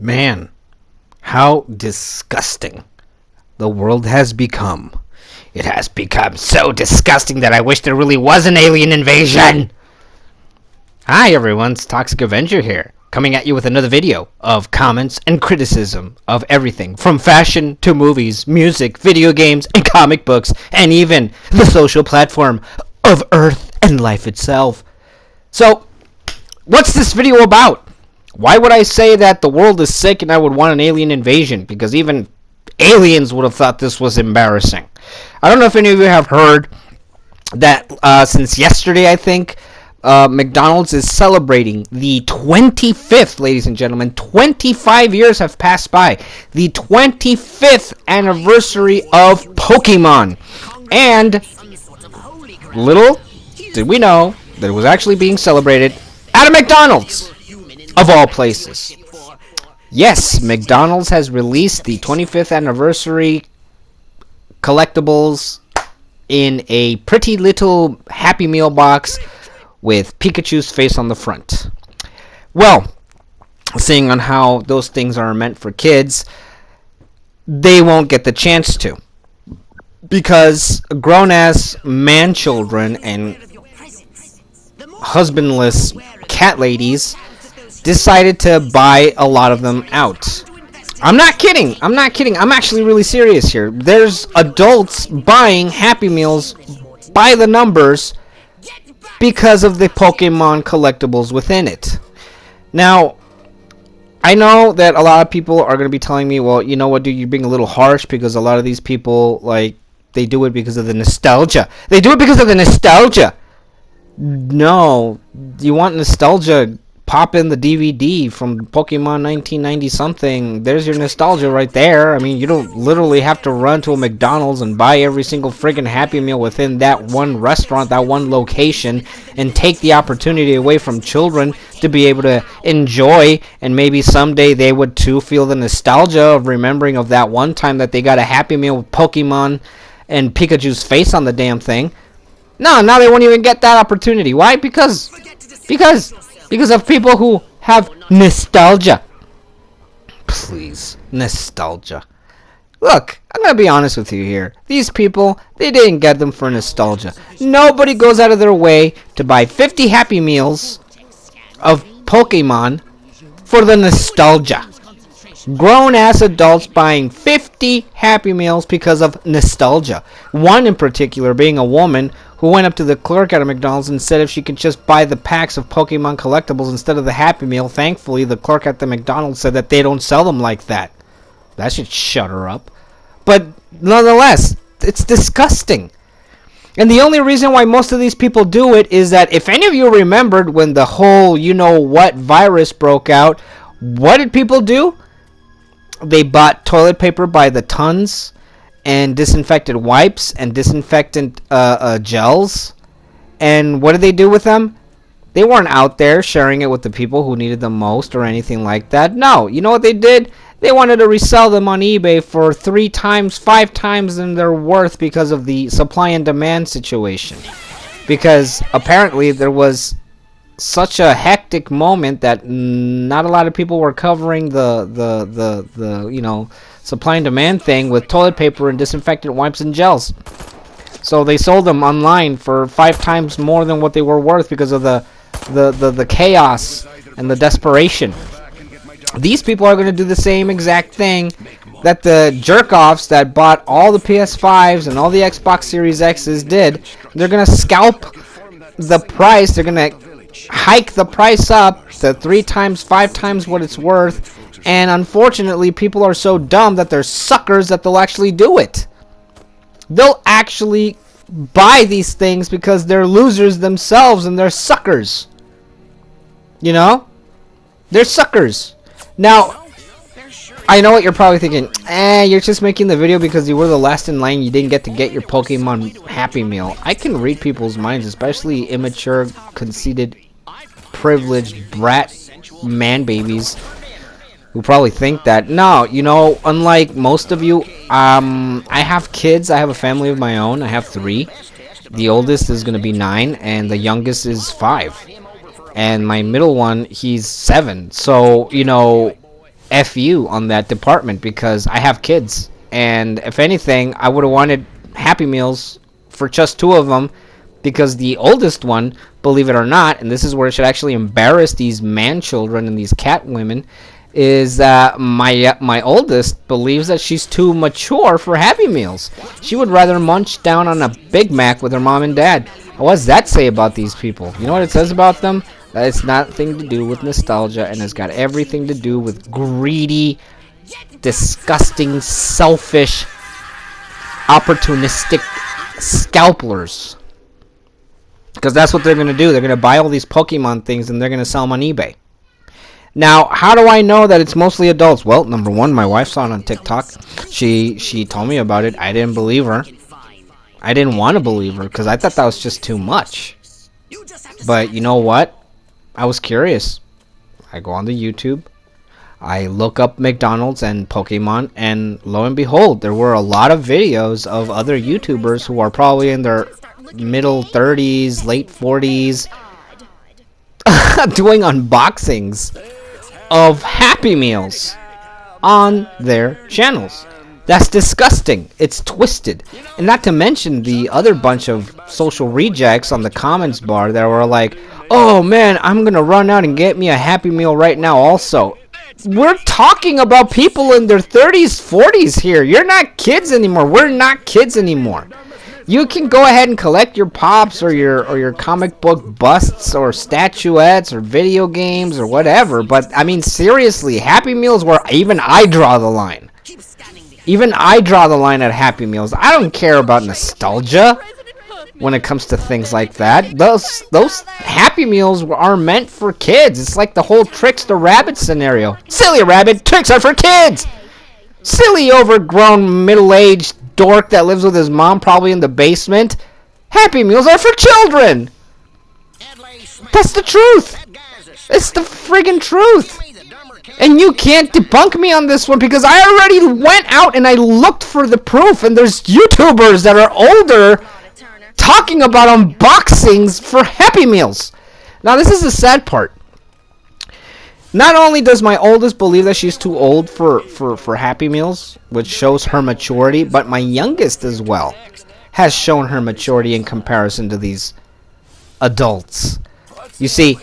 Man, how disgusting the world has become. It has become so disgusting that I wish there really was an alien invasion. Hi everyone, it's Toxic Avenger here, coming at you with another video of comments and criticism of everything from fashion to movies, music, video games, and comic books, and even the social platform of Earth and life itself. So, what's this video about? Why would I say that the world is sick and I would want an alien invasion? Because even aliens would have thought this was embarrassing. I don't know if any of you have heard that since yesterday, I think, McDonald's is celebrating the 25th, ladies and gentlemen, 25 years have passed by, the 25th anniversary of Pokemon. And little did we know that it was actually being celebrated at a McDonald's, of all places. Yes, McDonald's has released the 25th anniversary collectibles in a pretty little Happy Meal box with Pikachu's face on the front. Well, seeing on how those things are meant for kids, they won't get the chance to. Because grown-ass man-children and husbandless cat ladies decided to buy a lot of them out. I'm not kidding. I'm actually really serious here. There's adults buying Happy Meals by the numbers because of the Pokemon collectibles within it. Now, I know that a lot of people are going to be telling me, well, you know what, dude, you're being a little harsh because a lot of these people, like, they do it because of the nostalgia. They do it because of the nostalgia. No, you want nostalgia? Pop in the DVD from Pokemon 1990 something. There's your nostalgia right there. I mean, you don't literally have to run to a McDonald's and buy every single friggin' Happy Meal within that one restaurant, that one location, and take the opportunity away from children to be able to enjoy, and maybe someday they would too feel the nostalgia of remembering of that one time that they got a Happy Meal with Pokemon and Pikachu's face on the damn thing. No, now they won't even get that opportunity. Why? Because of people who have nostalgia. Please, nostalgia. Look, I'm going to be honest with you here. These people, they didn't get them for nostalgia. Nobody goes out of their way to buy 50 Happy Meals of Pokemon for the nostalgia. Grown-ass adults buying 50 Happy Meals because of nostalgia. One in particular being a woman who went up to the clerk at a McDonald's and said if she could just buy the packs of Pokemon collectibles instead of the Happy Meal. Thankfully, the clerk at the McDonald's said that they don't sell them like that. That should shut her up. But nonetheless, it's disgusting. And the only reason why most of these people do it is that if any of you remembered when the whole you-know-what virus broke out, what did people do? They bought toilet paper by the tons and disinfectant wipes and disinfectant gels. And what did they do with them? They weren't out there sharing it with the people who needed them most or anything like that. No, you know what they did? They wanted to resell them on eBay for 3 times, 5 times than their worth because of the supply and demand situation. Because apparently there was such a hectic moment that not a lot of people were covering the you know, supply and demand thing with toilet paper and disinfectant wipes and gels. So they sold them online for 5 times more than what they were worth because of the chaos and the desperation. These people are going to do the same exact thing that the jerk-offs that bought all the PS5s and all the Xbox Series X's did. They're going to scalp the price. They're going to hike the price up to 3 times, 5 times what it's worth. And unfortunately, people are so dumb that they're suckers that they'll actually do it. They'll actually buy these things because they're losers themselves and they're suckers. You know? They're suckers. Now, I know what you're probably thinking. You're just making the video because you were the last in line. You didn't get to get your Pokemon Happy Meal. I can read people's minds, especially immature, conceited, privileged brat man babies who probably think that. No, you know, unlike most of you, I have kids. I have a family of my own. I have 3. The oldest is going to be 9, and the youngest is 5. And my middle one, he's 7. So, you know, F you on that department because I have kids. And if anything, I would have wanted Happy Meals for just 2 of them because the oldest one, believe it or not, and this is where it should actually embarrass these man children and these cat women, is that my oldest believes that she's too mature for Happy Meals. She would rather munch down on a Big Mac with her mom and dad. What does that say about these people? You know what it says about them? That it's nothing to do with nostalgia, and it's got everything to do with greedy, disgusting, selfish, opportunistic scalpers. Because that's what they're going to do. They're going to buy all these Pokemon things and they're going to sell them on eBay. Now, how do I know that it's mostly adults? Well, number one, my wife saw it on TikTok. She told me about it. I didn't believe her. I didn't want to believe her because I thought that was just too much. But you know what? I was curious. I go on the YouTube. I look up McDonald's and Pokemon, and lo and behold, there were a lot of videos of other YouTubers who are probably in their middle 30s, late 40s, doing unboxings of Happy Meals on their channels. That's disgusting. It's twisted. And not to mention the other bunch of social rejects on the comments bar that were like, oh man, I'm gonna run out and get me a Happy Meal right now also. We're talking about people in their 30s, 40s here. You're not kids anymore. We're not kids anymore. You can go ahead and collect your pops or your comic book busts or statuettes or video games or whatever, but I mean seriously, Happy Meals where even I draw the line. Even I draw the line at Happy Meals. I don't care about nostalgia when it comes to things like that. Those Happy Meals are meant for kids. It's like the whole Tricks the Rabbit scenario. Silly rabbit, tricks are for kids. Silly overgrown middle-aged dork that lives with his mom probably in the basement. Happy Meals are for children. That's the truth. It's the friggin' truth. And you can't debunk me on this one because I already went out and I looked for the proof, and there's YouTubers that are older talking about unboxings for Happy Meals. Now this is the sad part. Not only does my oldest believe that she's too old for Happy Meals, which shows her maturity, but my youngest as well has shown her maturity in comparison to these adults. You see,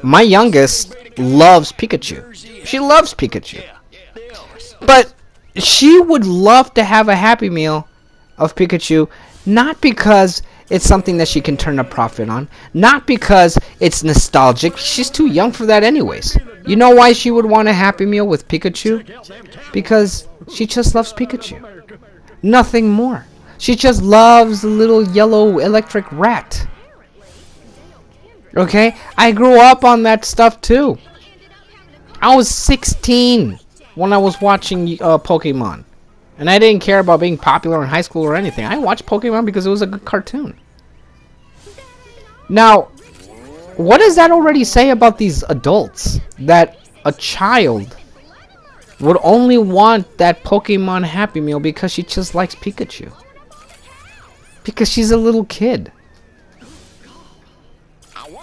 my youngest loves Pikachu. She loves Pikachu. But she would love to have a Happy Meal of Pikachu, not because it's something that she can turn a profit on, not because it's nostalgic. She's too young for that anyways. You know why she would want a Happy Meal with Pikachu? Because she just loves Pikachu. Nothing more. She just loves the little yellow electric rat. Okay? I grew up on that stuff too. I was 16 when I was watching Pokemon. And I didn't care about being popular in high school or anything. I watched Pokemon because it was a good cartoon. Now, what does that already say about these adults? That a child would only want that Pokemon Happy Meal because she just likes Pikachu. Because she's a little kid.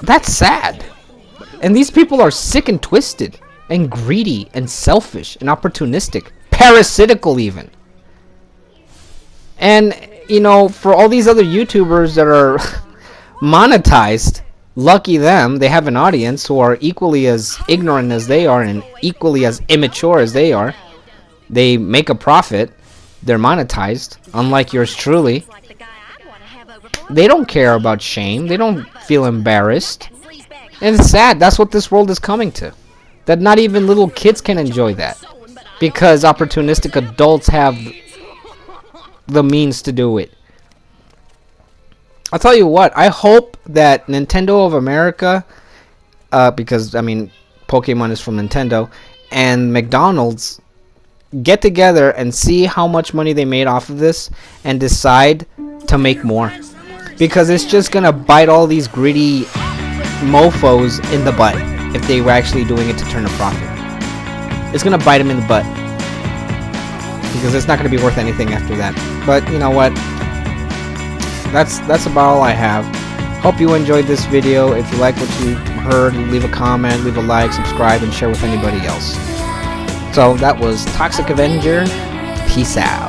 That's sad. And these people are sick and twisted. And greedy and selfish and opportunistic. Parasitical even. And, you know, for all these other YouTubers that are monetized, lucky them, they have an audience who are equally as ignorant as they are and equally as immature as they are. They make a profit. They're monetized, unlike yours truly. They don't care about shame. They don't feel embarrassed. And it's sad. That's what this world is coming to. That not even little kids can enjoy that. Because opportunistic adults have the means to do it. I'll tell you what, I hope that Nintendo of America, because, I mean, Pokemon is from Nintendo, and McDonald's get together and see how much money they made off of this and decide to make more. Because it's just going to bite all these greedy mofos in the butt if they were actually doing it to turn a profit. It's going to bite them in the butt. Because it's not going to be worth anything after that. But you know what? That's about all I have. Hope you enjoyed this video. If you like what you heard, leave a comment, leave a like, subscribe, and share with anybody else. So that was Toxic Avenger. Peace out.